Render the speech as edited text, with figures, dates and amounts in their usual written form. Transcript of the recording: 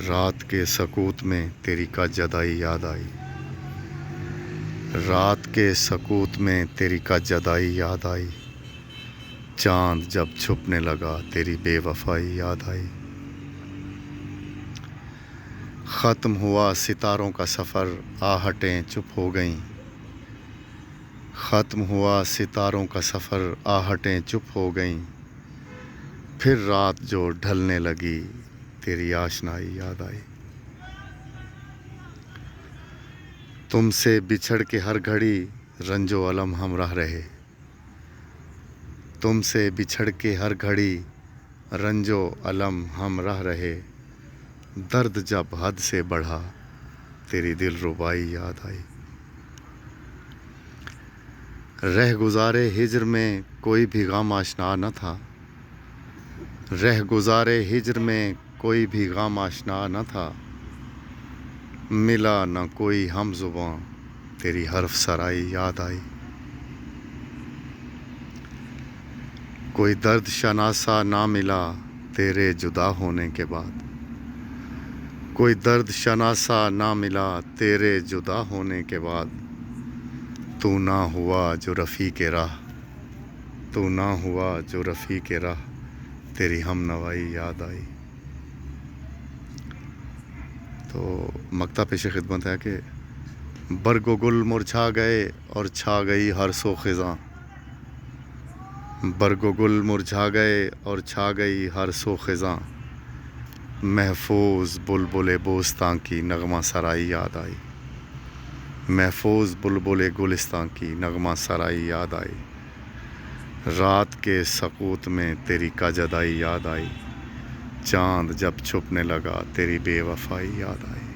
رات کے سکوت میں تیری کا جدائی یاد آئی، رات کے سکوت میں تیری کا جدائی یاد آئی، چاند جب چھپنے لگا تیری بے وفائی یاد آئی۔ ختم ہوا ستاروں کا سفر، آہٹیں چپ ہو گئیں، ختم ہوا ستاروں کا سفر، آہٹیں چپ ہو گئیں، پھر رات جو ڈھلنے لگی تیری آشنائی یاد آئی۔ تم سے بچھڑ کے ہر گھڑی رنج و الم ہمراہ رہے، تم سے بچھڑ کے ہر گھڑی رنج و الم ہمراہ رہے، درد جب حد سے بڑھا تیری دل ربائی یاد آئی۔ رہ گزارے ہجر میں کوئی بھی غم آشنا نہ تھا، رہ گزارے ہجر میں کوئی بھی غم آشنا نہ تھا، ملا نہ کوئی ہم زباں تیری حرف سرائی یاد آئی۔ کوئی درد شناسا نہ ملا تیرے جدا ہونے کے بعد، کوئی درد شناسا نہ ملا تیرے جدا ہونے کے بعد، تو نہ ہوا جو رفیق راہ، تو نہ ہوا جو رفیق راہ تیری ہم نوائی یاد آئی۔ تو مقطع پیش خدمت ہے کہ برگ و گل مرجھا گئے اور چھا گئی ہر سو خزاں، برگ و گل مرجھا گئے اور چھا گئی ہر سو خزاں، محفوظ بلبل بوستاں کی نغمہ سرائی یاد آئی، محفوظ بلبل گلستاں کی نغمہ سرائی یاد آئی۔ رات کے سکوت میں تیری کا جدائی یاد آئی، چاند جب چھپنے لگا تیری بے وفائی یاد آئی۔